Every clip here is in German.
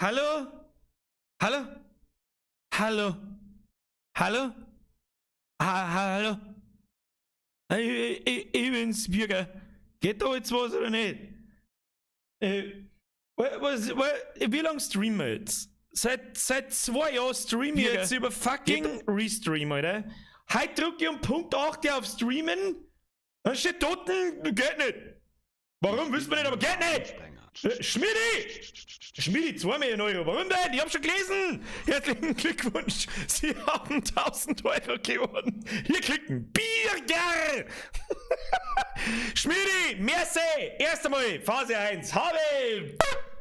Hallo? Hallo? Hallo? Hallo? Hallo? Ich bin's, Bürger. Geht da jetzt was oder nicht? Wie lange streamen wir jetzt? Seit 2 Jahren streamen wir jetzt über fucking Restream, Alter. Heute drücke ich um Punkt 8 auf Streamen. Dann steht dort, geht nicht. Warum? Wissen wir nicht, aber geht nicht. Schmidi! Schmidi, 2 Millionen Euro. Warum denn? Ich hab schon gelesen. Herzlichen Glückwunsch. Sie haben 1000 Euro gewonnen. Hier klicken. Bierger! Schmidi, merci. Erst einmal, Phase 1. Habe.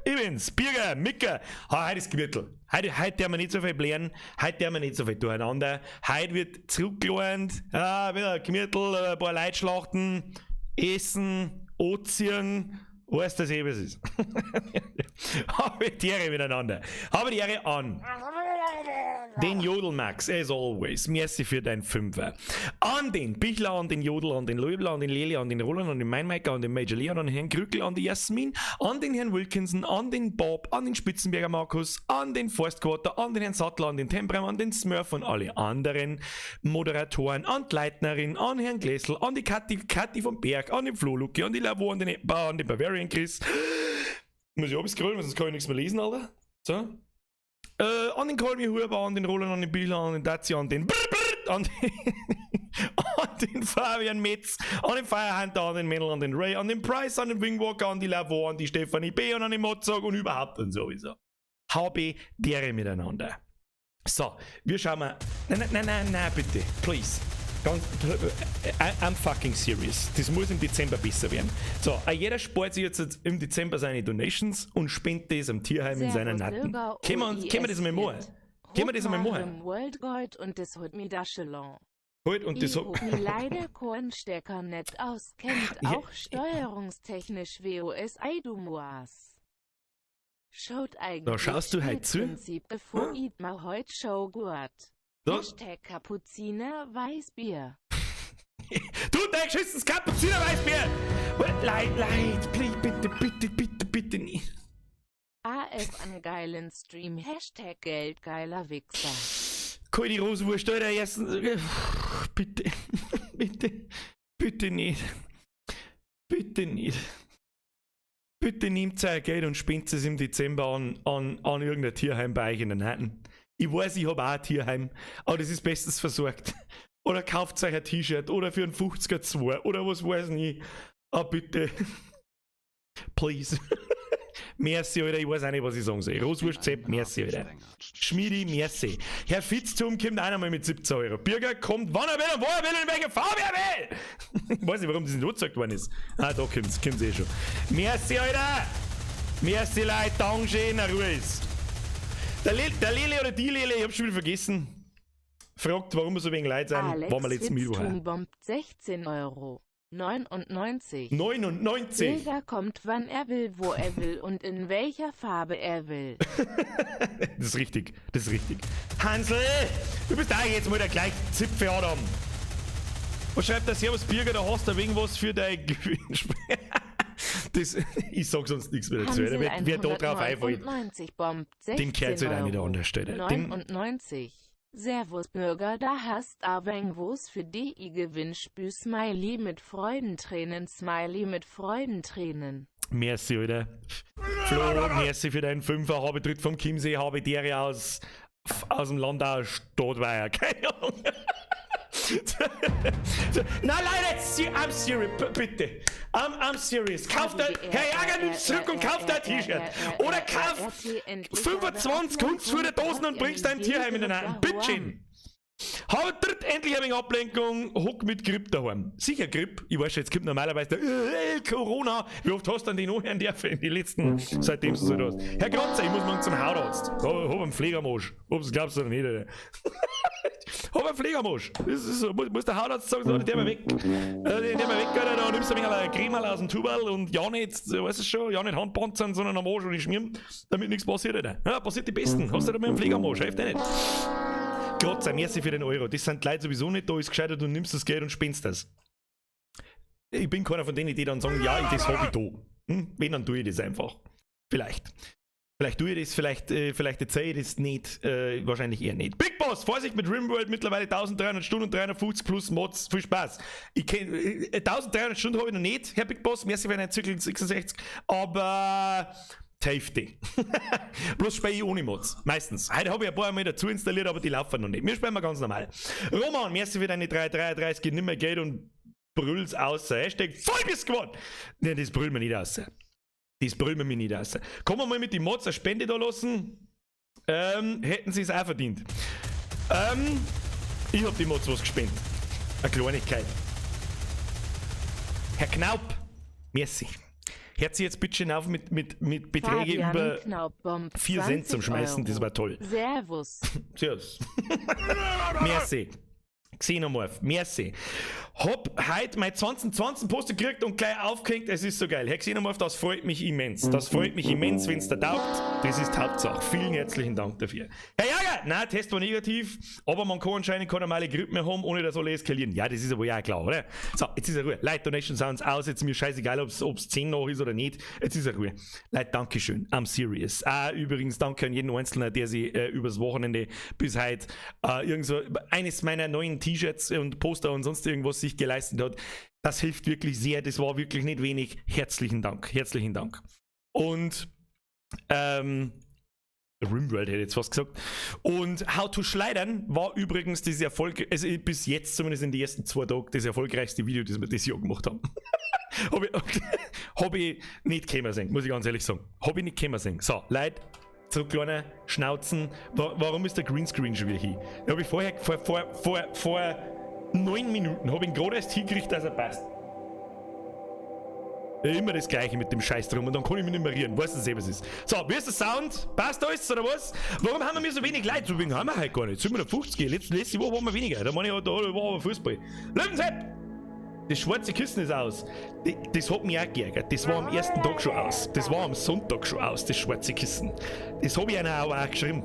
Ich bin's, Bierger, Micker. Heute ist Gewürtel. Heute werden wir nicht so viel blären. Heute werden wir nicht so viel durcheinander. Heute wird zurückgelernt. Wieder Gemüttel, ein paar Leute schlachten, essen, anziehen. Weißt du, dass was ist? Habe die Ehre miteinander. Habe die Ehre an. Den Jodelmax, as always. Merci für dein Fünfer. An den Bichler, an den Jodel, an den Löbel, an den Leli, an den Roland, an den Mainmeiker, an den Major Leon, an den Herrn Krückel, an die Jasmin, an den Herrn Wilkinson, an den Bob, an den Spitzenberger Markus, an den Forstquarter, an den Herrn Sattler, an den Temprem, an den Smurf und alle anderen Moderatoren, an die Leitnerin, an Herrn Gläsl, an die Kathi vom Berg, an den Flo Luki, an die Lavo, an den Bavarian Chris. Muss ich abscrollen, sonst kann ich nichts mehr lesen, Alter. So. An den Kolmi Huber, an den Roland, an den Bichler, an den Dazi, an den an den Fabian Metz, an den Firehunter, an den Männl, an den Ray, an den Price, an den Wingwalker, an die Lavo, an die Stefanie B. und an den Mozog und überhaupt und sowieso. Habe dere miteinander. So, wir schauen mal. Nein, bitte. Please. I'm fucking serious. Das muss im Dezember besser werden. So, jeder spart sich jetzt im Dezember seine Donations und spendet das am Tierheim in seiner Natten. Können wir das mal machen? Können wir das mal machen? World Gold und das hat mir das schon Heute und das hat mir leider Kornstecker nicht auskennt, auch steuerungstechnisch WOS Eidumoas. Schaut eigentlich. Da schaust du heute zu? Bevor ich mal heute Show gut. Hashtag Kapuziner Weißbier. Du dein geschissenes Kapuziner Weißbier! Leid, please, bitte nicht. AF an geilen Stream. Hashtag Geldgeiler Wichser. Kann die Rosenwurst oder essen? Bitte nicht. Bitte nicht. Bitte nehmt euer Geld und spendet es im Dezember an irgendein Tierheim bei euch in den Hatten. Ich weiß, ich habe auch ein Tierheim, aber das ist bestens versorgt. Oder kauft euch ein T-Shirt oder für einen 50er 2 oder was weiß ich. Aber bitte. Please. Merci, Alter. Ich weiß auch nicht, was ich sagen soll. Roswurst Zepp, merci, Alter. Schmiedi, merci. Herr Fitztum kommt auch einmal mit 17 Euro. Bürger kommt, wann er will und wo er will und in welcher Farbe er will. Ich weiß nicht, warum das nicht angezeigt worden ist. Da kommt's eh schon. Merci, Alter. Merci, Leute. Dankeschön, Ruhe ist. Der Lele oder die Lele, ich hab schon wieder vergessen, fragt, warum wir so wenig Leute sind, Alex waren wir letzten Mittwoch. Bombt 16 Euro. 99. 99? Bilder kommt, wann er will, wo er will und in welcher Farbe er will. Das ist richtig. Hansel, du bist da jetzt mal der gleich Zipfel Adam. Was schreibt der Servus Bürger, da hast du irgendwas für dein Gewinnspiel. Ich sag sonst nichts mehr dazu. Wer da drauf einfällt, dem kehrt sich auch nicht an der Stelle. 99. Servus Bürger, da hast aber irgendwas für die Gewinnspiel. Smiley mit Freudentränen, Smiley mit Freudentränen. Merci, Alter. Flo, merci für deinen Fünfer. Habe Tritt vom Chiemsee, habe Dere aus dem Landau Stadtweier. Keine Ahnung. Nein, leider, I'm serious, bitte. I'm serious. Kauft ein, Herr Jager, nimm's zurück und kauft ein T-Shirt. Oder kauft 25 Kunst für die Dosen und bringst dein Tierheim in den Hand. Bitchin. Tritt endlich ein wenig Ablenkung, hock mit Grip daheim. Sicher Grip, ich weiß schon, jetzt gibt normalerweise der Corona. Wie oft hast du den anhören dürfen in die letzten, seitdem du so da hast? Herr Kratzer, ich muss morgen zum Hautarzt. Hab einen Pflegermosch. Ob du glaubst oder nicht, Alter. Hab einen Pflegermosch. Das ist so, muss der Hautarzt sagen, so, der mal weg. Der mal weg, Alter, da nimmst du ein wenig Creme aus dem Tubal und ja nicht, weißt du schon, ja nicht Handpanzern, sondern am Arsch und ich schmieren, damit nichts passiert, Alter. Ja, passiert die Besten. Hast du da mit einem Pflegermosch, hilft dir nicht. Gott sei merci für den Euro. Das sind die Leute sowieso nicht da, ist gescheiter, du nimmst das Geld und spendest das. Ich bin keiner von denen, die dann sagen, ja, das hab ich da. Wenn, dann tue ich das einfach. Vielleicht. Vielleicht tue ich das, vielleicht erzähle ich das nicht, wahrscheinlich eher nicht. Big Boss, Vorsicht mit RimWorld, mittlerweile 1300 Stunden und 350 plus Mods, viel Spaß. Ich kenn, 1300 Stunden habe ich noch nicht, Herr Big Boss, merci für einen Zyklus 66, aber die Hälfte. Bloß spiele ich ohne Mods, meistens. Heute habe ich ein paar Mal dazu installiert, aber die laufen noch nicht. Wir spielen mal ganz normal. Roman, merci für deine 333, nimmer Geld und brüll's aus. Hashtag Vollbiss gewonnen. Ne, das brüllt mir nicht aus. Das brüllen wir mir nicht aus. Kann man mal mit den Mods eine Spende da lassen? Hätten sie es auch verdient. Ich hab die Mods was gespendet. Eine Kleinigkeit. Herr Knaup, merci. Hört sie jetzt bitte auf mit Beträgen Fabian über Knaubbomb, 4 Cent zum 20 Schmeißen, das Euro. war toll. Servus. Servus. Merci. Xenomorph, merci. Hab heute mein 2020 Poster gekriegt und gleich aufgehängt, es ist so geil. Herr Xenomorph, das freut mich immens. Das freut mich immens, wenn es da taugt. Das ist Hauptsache. Vielen herzlichen Dank dafür. Herr Jager, nein, Test war negativ, aber man kann anscheinend keine normale Grippe mehr haben, ohne dass alle eskalieren. Ja, das ist aber ja klar, oder? So, jetzt ist er Ruhe. Leute, Donation Sounds aus, jetzt ist mir scheißegal, ob es 10 noch ist oder nicht. Jetzt ist er Ruhe. Leute, Dankeschön. I'm serious. Übrigens, danke an jeden Einzelnen, der sich übers Wochenende bis heute eines meiner neuen T-Shirts und Poster und sonst irgendwas sich geleistet hat. Das hilft wirklich sehr. Das war wirklich nicht wenig. Herzlichen Dank. Herzlichen Dank. Und RimWorld hätte ich jetzt was gesagt. Und How to Schleidern war übrigens das also bis jetzt zumindest in den ersten 2 Tagen das erfolgreichste Video, das wir das Jahr gemacht haben. Hab ich nicht kämen sehen, muss ich ganz ehrlich sagen. Hab ich nicht kämen sehen. So, Leute, so kleine Schnauzen. Warum ist der Greenscreen schon wieder hier? Da habe ich vorher, vor 9 Minuten, habe ich ihn gerade erst hingekriegt, dass er passt. Immer das Gleiche mit dem Scheiß drum und dann kann ich mich nicht mehr rühren. Weißt du, was es ist? So, wie ist der Sound? Passt alles oder was? Warum haben wir so wenig Leute? So wenig haben wir halt gar nicht. 750. Letzte Woche waren wir weniger. Da meine ich, da war aber Fußball. Löwensepp! Das schwarze Kissen ist aus. Das hat mich auch geärgert. Das war am ersten Tag schon aus. Das war am Sonntag schon aus, das schwarze Kissen. Das habe ich einer auch geschrieben.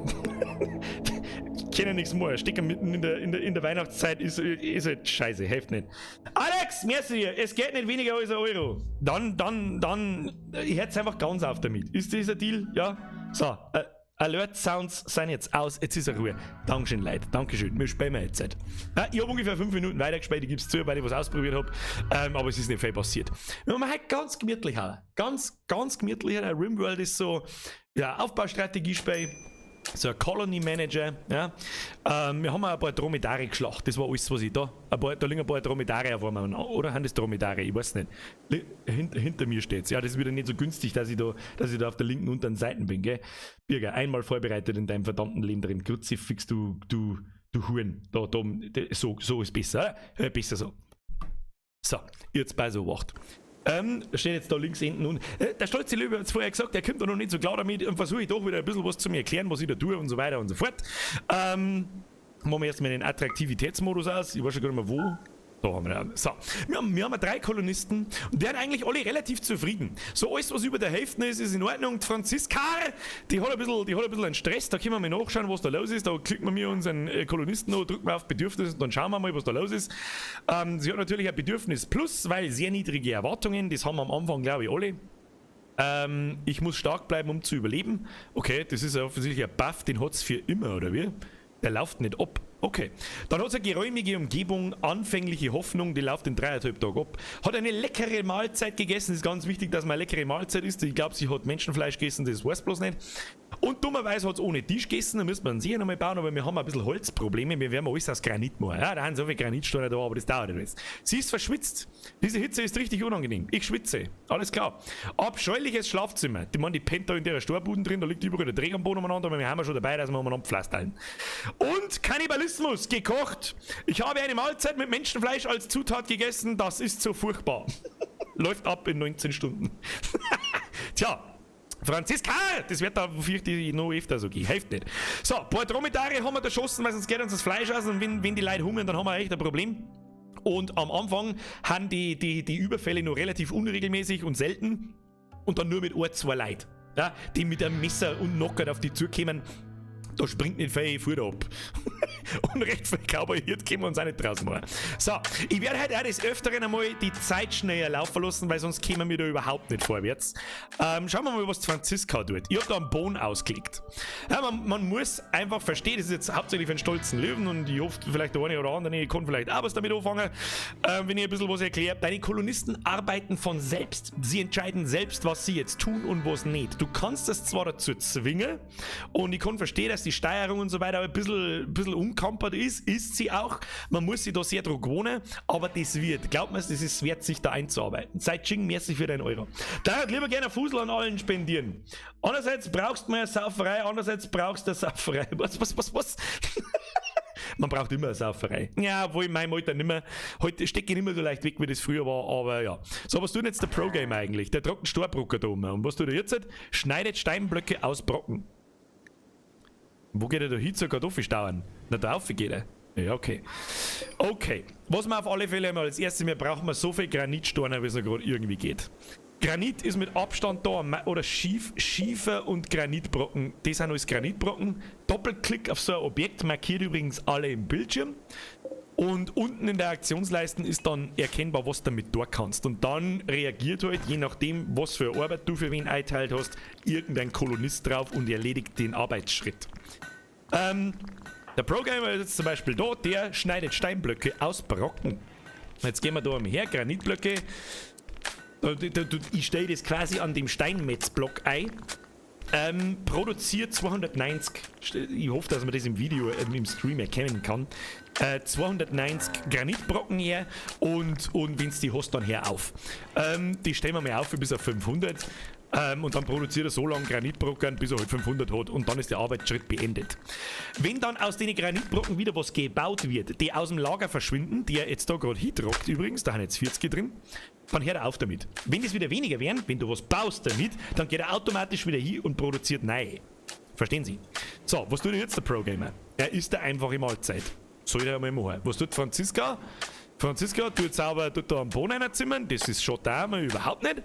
Ich kenne nichts mehr. Stecken mitten in der Weihnachtszeit ist halt scheiße. Hilft nicht. Alex, merci. Es geht nicht weniger als €1. Dann hört's einfach ganz auf damit. Ist das ein Deal? Ja? So, Alert Sounds sind jetzt aus. Jetzt ist er Ruhe. Dankeschön, Leute. Dankeschön. Wir spielen jetzt Zeit. Ich habe ungefähr 5 Minuten weitergespielt. Ich gebe es zu, weil ich was ausprobiert habe. Aber es ist nicht viel passiert. Wir haben halt ganz gemütlich haben. Ganz gemütlich. Der RimWorld ist so, ja, Aufbaustrategie-Spiel. So ein Colony Manager, ja. Wir haben auch ein paar Dromedare geschlachtet, das war alles, was ich da liegen ein paar Dromedare auf einmal, oder? Haben das Dromedare? Ich weiß nicht. Hinter mir steht's. Ja, das ist wieder nicht so günstig, dass ich da auf der linken unteren Seite bin, gell? Birger, einmal vorbereitet in deinem verdammten Leben drin. Kruzifix, du Huren. Da, so ist besser, besser so. So, jetzt bei so Wacht. Steht jetzt da links hinten und der stolze Löwe hat es vorher gesagt, er kommt da noch nicht so klar damit und versuche ich doch wieder ein bisschen was zu mir erklären, was ich da tue und so weiter und so fort. Machen wir erstmal den Attraktivitätsmodus aus, ich weiß schon gar nicht mehr wo. Da haben wir ihn. So, wir haben 3 Kolonisten und die sind eigentlich alle relativ zufrieden. So alles, was über der Hälfte ist, ist in Ordnung. Die Franziska, die hat ein bisschen einen Stress, da können wir mal nachschauen, was da los ist. Da klicken wir mir unseren Kolonisten an, drücken wir auf Bedürfnis und dann schauen wir mal, was da los ist. Sie hat natürlich ein Bedürfnis plus, weil sehr niedrige Erwartungen, das haben wir am Anfang, glaube ich, alle. Ich muss stark bleiben, um zu überleben. Okay, das ist ja offensichtlich ein Buff, den hat es für immer, oder wie? Der läuft nicht ab. Okay. Dann hat es eine geräumige Umgebung, anfängliche Hoffnung, die läuft in 3,5 Tagen ab. Hat eine leckere Mahlzeit gegessen, es ist ganz wichtig, dass man eine leckere Mahlzeit isst. Ich glaube, sie hat Menschenfleisch gegessen, das weiß bloß nicht. Und dummerweise hat es ohne Tisch gegessen, da müssen wir einen sicher nochmal bauen, aber wir haben ein bisschen Holzprobleme, wir werden alles aus Granit machen. Ja, da haben so viele Granitsteine da, aber das dauert etwas. Sie ist verschwitzt. Diese Hitze ist richtig unangenehm. Ich schwitze. Alles klar. Abscheuliches Schlafzimmer. Die pennt da in der Storbuden drin, da liegt überall der Träger am Boden umeinander, aber wir haben ja schon dabei, dass wir umeinander pflastern. Und Kannibalismus, gekocht. Ich habe eine Mahlzeit mit Menschenfleisch als Zutat gegessen, das ist so furchtbar. Läuft ab in 19 Stunden. Tja. Franziska, das wird da fürchte ich noch öfter so gehen. Hilft nicht. So, ein paar Dromedare haben wir da geschossen, weil sonst geht uns das Fleisch aus und wenn die Leute hungern, dann haben wir echt ein Problem. Und am Anfang haben die Überfälle noch relativ unregelmäßig und selten und dann nur mit 1, 2 Leuten, ja, die mit einem Messer und Knockert auf die zukommen. Da springt nicht viel Futter ab. Und recht viel Cowboy-Hirt können wir uns auch nicht draus machen. So, ich werde heute auch des Öfteren einmal die Zeit schneller laufen lassen, weil sonst kämen wir da überhaupt nicht vorwärts. Schauen wir mal, was die Franziska tut. Ich habe da einen Bohnen ausgelegt. Ja, man muss einfach verstehen, das ist jetzt hauptsächlich für einen stolzen Löwen und ich hoffe, vielleicht der eine oder andere kann vielleicht auch was damit anfangen, wenn ich ein bisschen was erkläre. Deine Kolonisten arbeiten von selbst. Sie entscheiden selbst, was sie jetzt tun und was nicht. Du kannst das zwar dazu zwingen und ich kann verstehen, dass die Steuerung und so weiter ein bisschen umkampert ist sie auch. Man muss sich da sehr drauf gewohnen, aber das wird. Glaubt mir, das ist wert, sich da einzuarbeiten. Seid Ching, merci für deinen Euro. Da hätte lieber gerne einen Fusel an allen spendieren. Einerseits brauchst du mal eine Sauferei, andererseits brauchst du eine Sauferei. Was? Man braucht immer eine Sauferei. Ja, obwohl in meinem Alter nicht mehr. Heute stecke ich nicht mehr so leicht weg, wie das früher war, aber ja. So, was tut jetzt der Pro-Gamer eigentlich? Der trockt einen Storbrucker da oben. Und was tut er jetzt? Schneidet Steinblöcke aus Brocken. Wo geht er da hin zur Kartoffelstauern? Na, da rauf geht er. Ja, okay. Okay. Was wir auf alle Fälle einmal als erstes, wir brauchen so viel Granitsteine, wie es gerade irgendwie geht. Granit ist mit Abstand da, oder Schiefer und Granitbrocken. Das sind alles Granitbrocken. Doppelklick auf so ein Objekt markiert übrigens alle im Bildschirm. Und unten in der Aktionsleiste ist dann erkennbar, was du damit tun kannst. Und dann reagiert halt, je nachdem, was für Arbeit du für wen einteilt hast, irgendein Kolonist drauf und erledigt den Arbeitsschritt. Der Pro-Gamer ist jetzt zum Beispiel da, der schneidet Steinblöcke aus Brocken. Jetzt gehen wir da her, Granitblöcke. Ich stelle das quasi an dem Steinmetzblock ein. Produziert 290, ich hoffe, dass man das im Video, im Stream erkennen kann, 290 Granitbrocken her und wenn du die hast, dann her auf. Die stellen wir mal auf für bis auf 500 und dann produziert er so lange Granitbrocken, bis er halt 500 hat und dann ist der Arbeitsschritt beendet. Wenn dann aus den Granitbrocken wieder was gebaut wird, die aus dem Lager verschwinden, die er jetzt da gerade hintragt übrigens, da haben jetzt 40 drin, dann hört er auf damit. Wenn es wieder weniger wären, wenn du was baust damit, dann geht er automatisch wieder hin und produziert neu. Verstehen Sie? So, was tut jetzt der Pro-Gamer? Er isst eine einfache Mahlzeit. Soll er einmal machen. Was tut Franziska? Franziska tut sauber, tut da einen Bohnen reinzimmern, das ist schon da mal überhaupt nicht.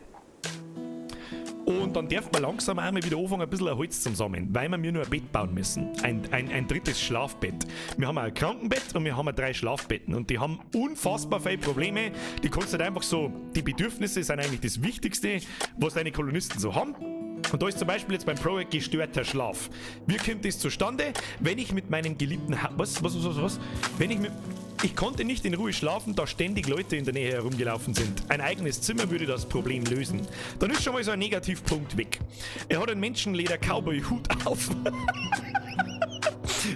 Und dann darf man langsam einmal wieder anfangen, ein bisschen Holz zu sammeln, weil wir mir nur ein Bett bauen müssen. Ein drittes Schlafbett. Wir haben ein Krankenbett und wir haben 3 Schlafbetten. Und die haben unfassbar viele Probleme. Die kannst halt einfach so, die Bedürfnisse sind eigentlich das Wichtigste, was deine Kolonisten so haben. Und da ist zum Beispiel jetzt beim Projekt gestörter Schlaf. Wie kommt das zustande? Wenn ich mit meinem geliebten Was? Ich konnte nicht in Ruhe schlafen, da ständig Leute in der Nähe herumgelaufen sind. Ein eigenes Zimmer würde das Problem lösen. Dann ist schon mal so ein Negativpunkt weg. Er hat einen Menschenleder-Cowboy-Hut auf.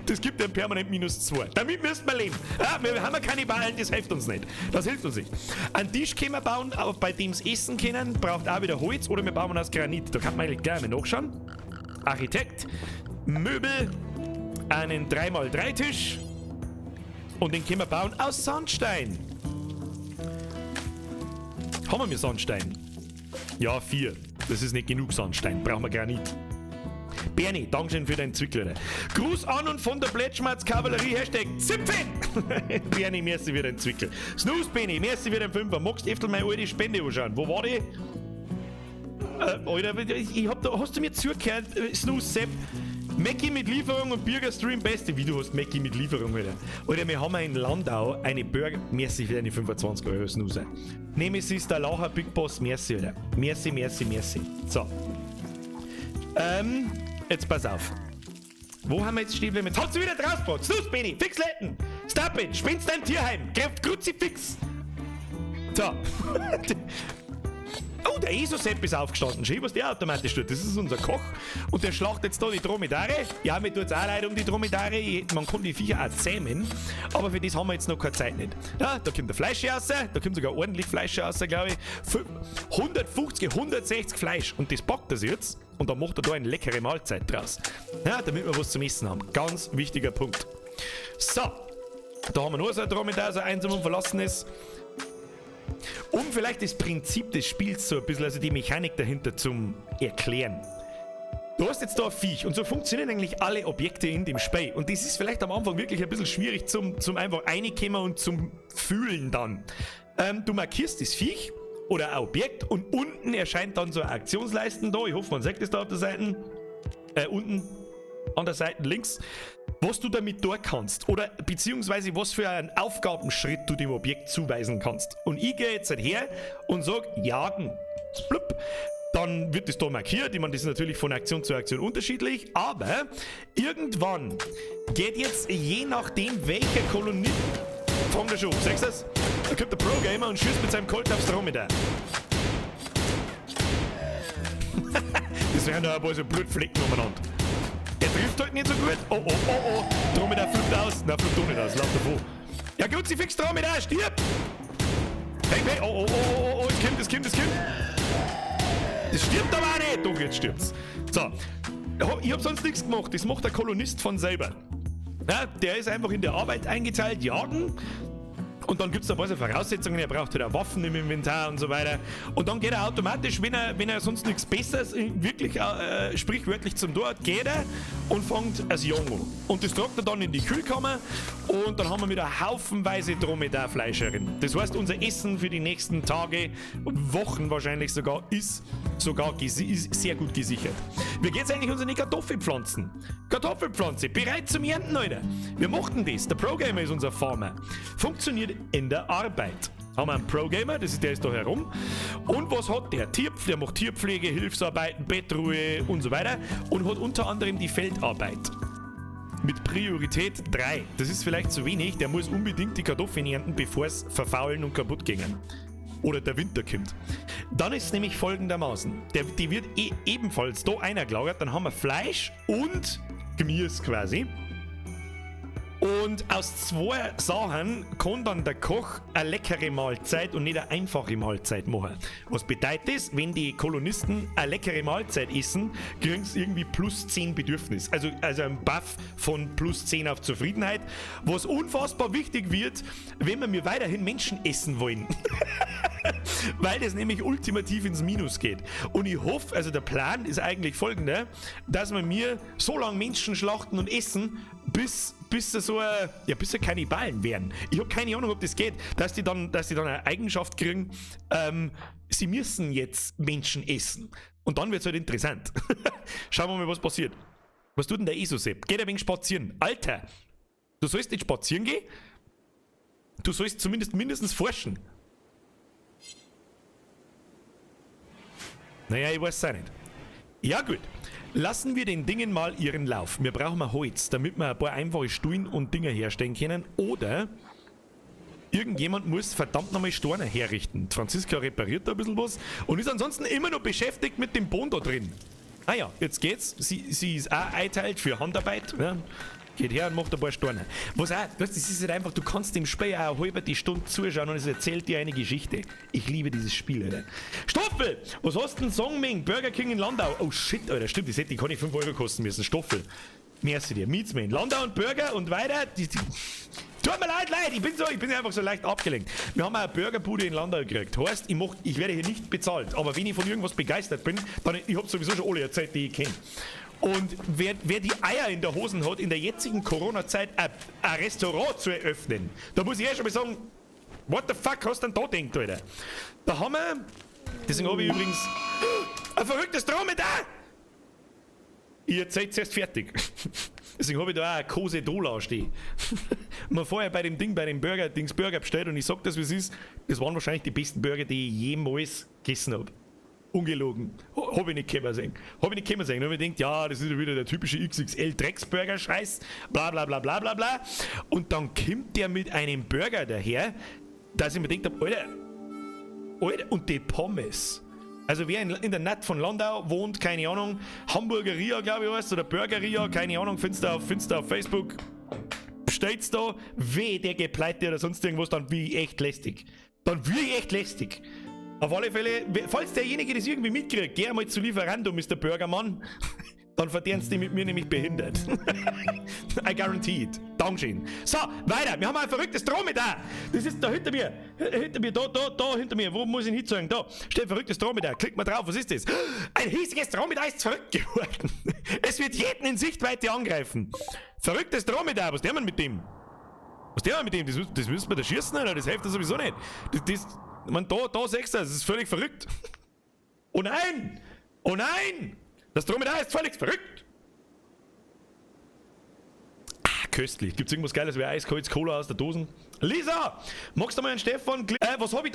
Das gibt einen permanent -2. Damit müssen wir leben. Ja, wir haben ja keine Ballen, das hilft uns nicht. Das hilft uns nicht. Einen Tisch können wir bauen, aber bei dem es essen können, braucht auch wieder Holz oder wir bauen aus Granit. Da kann man eigentlich gleich mal nachschauen. Architekt, Möbel, einen 3x3-Tisch. Und den können wir bauen aus Sandstein. Haben wir Sandstein? Ja, 4. Das ist nicht genug Sandstein. Brauchen wir Granit. Bernie, Dankeschön für deinen Zwickel. Gruß an und von der Plätschmatz Kavallerie, Hashtag Zipfen! Bernie, merci für deinen Zwickel. Snooze, Benny, merci für den Fünfer. Magst du öfter meine alte Spende anschauen? Wo war die? Alter, hast du mir zugehört? Snooze, Sepp. Mackie mit Lieferung und Bürgerstream beste. Wie du hast Mackie mit Lieferung, Alter. Alter, wir haben in Landau eine Burger. Merci für deine 25 Euro, Snooze. Nemesis, der Lacher, Big Boss, merci, Alter. Merci. So. Jetzt pass auf. Wo haben wir jetzt stehen? Jetzt hast du wieder draufgebracht. Snooze, Benny, fix leiten. Stop it, spinnst dein Tierheim. Greift Kruzifix. So. Oh, der ESO-Sepp ist aufgestanden. Schau, was der automatisch tut. Das ist unser Koch. Und der schlachtet jetzt da die Dromedare. Ja, mir tut es auch leid um die Dromedare. Man kann die Viecher auch zähmen. Aber für das haben wir jetzt noch keine Zeit nicht. Ja, da kommt der Fleisch raus. Da kommt sogar ordentlich Fleisch raus, glaube ich. 150, 160 Fleisch. Und das packt er sich jetzt. Und dann macht er da eine leckere Mahlzeit draus. Ja, damit wir was zum Essen haben. Ganz wichtiger Punkt. So. Da haben wir noch so ein Dromedar, so einsam und verlassen ist. Um vielleicht das Prinzip des Spiels so ein bisschen, also die Mechanik dahinter zum Erklären. Du hast jetzt da ein Viech und so funktionieren eigentlich alle Objekte in dem Spiel. Und das ist vielleicht am Anfang wirklich ein bisschen schwierig zum einfach reinkommen und zum Fühlen dann. Du markierst das Viech oder ein Objekt und unten erscheint dann so eine Aktionsleisten da. Ich hoffe, man sieht das da auf der Seite. Unten. an der Seite links, was du damit tun kannst oder beziehungsweise was für einen Aufgabenschritt du dem Objekt zuweisen kannst. Und ich gehe jetzt her und sage, jagen. Blub. Dann wird das da markiert. Ich meine, das ist natürlich von Aktion zu Aktion unterschiedlich, aber irgendwann geht jetzt, je nachdem welcher Kolonie, fangt er schon, siehst du das? Da kommt der Pro-Gamer und schießt mit seinem Colt aufs Dromedar. Das wären da ein paar so Blutflecken umeinander. Der trifft halt nicht so gut. Oh, oh, oh, oh. Dromedar fliegt aus. Nein, fliegt auch nicht aus. Lauf davor. Ja, Kruzifix, Dromedar, stirb! Hey, hey, oh, oh, oh, oh, oh, es kommt, es kommt, es kommt. Das stirbt aber auch nicht. Doch, jetzt stirbt's. So. Ich hab sonst nichts gemacht. Das macht der Kolonist von selber. Ja, der ist einfach in der Arbeit eingeteilt, jagen. Und dann gibt es da ein paar so Voraussetzungen, er braucht halt auch Waffen im Inventar und so weiter. Und dann geht er automatisch, wenn er sonst nichts Besseres, wirklich sprichwörtlich zum Tor hat, geht er und fängt das Jagen an. Und das tragt er dann in die Kühlkammer und dann haben wir wieder haufenweise Dromedarfleisch herin. Das heißt, unser Essen für die nächsten Tage und Wochen wahrscheinlich sogar ist sehr gut gesichert. Wie geht's eigentlich unseren Kartoffelpflanzen? Kartoffelpflanze, bereit zum Ernten, Leute. Wir machen das. Der Pro-Gamer ist unser Farmer. Funktioniert in der Arbeit. Haben wir einen Pro-Gamer, der ist da herum. Und was hat der? Der macht Tierpflege, Hilfsarbeiten, Bettruhe und so weiter. Und hat unter anderem die Feldarbeit. Mit Priorität 3. Das ist vielleicht zu wenig. Der muss unbedingt die Kartoffeln ernten, bevor es verfaulen und kaputt gingen. Oder der Winter kommt. Dann ist es nämlich folgendermaßen. Die wird ebenfalls da eingelagert. Dann haben wir Fleisch und Gemüse quasi. Und aus zwei Sachen kann dann der Koch eine leckere Mahlzeit und nicht eine einfache Mahlzeit machen. Was bedeutet das? Wenn die Kolonisten eine leckere Mahlzeit essen, kriegen sie irgendwie plus 10 Bedürfnis. Also ein Buff von plus 10 auf Zufriedenheit. Was unfassbar wichtig wird, wenn wir weiterhin Menschen essen wollen. Weil das nämlich ultimativ ins Minus geht. Und ich hoffe, also der Plan ist eigentlich folgender, dass wir mir so lange Menschen schlachten und essen, bis sie Kannibalen werden. Ich habe keine Ahnung, ob das geht, dass die dann eine Eigenschaft kriegen, sie müssen jetzt Menschen essen. Und dann wird es halt interessant. Schauen wir mal, was passiert. Was tut denn der Isosep? Geht ein wenig spazieren. Alter, du sollst nicht spazieren gehen? Du sollst zumindest mindestens forschen. Naja, ich weiß es auch nicht. Ja gut, lassen wir den Dingen mal ihren Lauf. Wir brauchen mal Holz, damit wir ein paar einfache Stühlen und Dinger herstellen können. Oder irgendjemand muss verdammt nochmal Steine herrichten. Franziska repariert da ein bisschen was und ist ansonsten immer noch beschäftigt mit dem Boden da drin. Ah ja, jetzt geht's. Sie ist auch einteilt für Handarbeit. Ja. Geht her und macht ein paar Steine. Was auch, das ist halt einfach, du kannst dem Spiel auch eine halbe Stunde zuschauen und es erzählt dir eine Geschichte. Ich liebe dieses Spiel, Alter. Stoffel! Was hast du denn Songming? Burger King in Landau. Oh shit, Alter, stimmt, das hätte ich 5 Euro kosten müssen. Stoffel. Merci dir. Meetsman. Landau und Burger und weiter. Tut mir leid, ich bin einfach so leicht abgelenkt. Wir haben auch eine Burgerbude in Landau gekriegt. Heißt, ich werde hier nicht bezahlt. Aber wenn ich von irgendwas begeistert bin, dann ich habe sowieso schon alle erzählt, die ich kenne. Und wer die Eier in der Hosen hat, in der jetzigen Corona-Zeit ein Restaurant zu eröffnen, da muss ich schon mal sagen, what the fuck hast du denn da gedacht, Alter? Da haben wir, deswegen habe ich übrigens ein verrücktes Dromedar! Ihr seid zuerst fertig. Deswegen habe ich da auch eine Kose Dola stehen. Man vorher bei dem Burger bestellt und ich sag das, wie es ist, das waren wahrscheinlich die besten Burger, die ich jemals gegessen habe. Ungelogen. Hab ich nicht können sehen. Da habe ich mir gedacht, ja, das ist ja wieder der typische XXL-Drecksburger-Scheiß, bla bla bla bla bla bla. Und dann kommt der mit einem Burger daher, dass ich mir gedacht habe, Alter, und die Pommes. Also wer in der Nähe von Landau wohnt, keine Ahnung, Hamburgeria, glaube ich heißt, oder Burgeria, keine Ahnung, findest du auf Facebook, bestellt's da, der geht pleite oder sonst irgendwas, dann bin ich echt lästig. Auf alle Fälle, falls derjenige das irgendwie mitkriegt, geh einmal zu Lieferando, Mr. Burgermann. Dann verdienst du mit mir nämlich behindert. I guarantee it. Dankeschön. So, weiter. Wir haben ein verrücktes Dromedar. Das ist da hinter mir. Da hinter mir. Wo muss ich ihn hinzeigen? Da steht ein verrücktes Dromedar. Klickt mal drauf. Was ist das? Ein hiesiges Dromedar ist verrückt geworden. Es wird jeden in Sichtweite angreifen. Verrücktes Dromedar. Was der man mit dem? Das müssen wir da schießen, oder? Das hilft ja sowieso nicht. Da siehst du, das ist völlig verrückt. Oh nein! Das Dromedar ist völlig verrückt! köstlich. Gibt's irgendwas Geiles wie Eiskaltes Cola aus der Dosen? Lisa, magst du mal einen Stefan? Was hab ich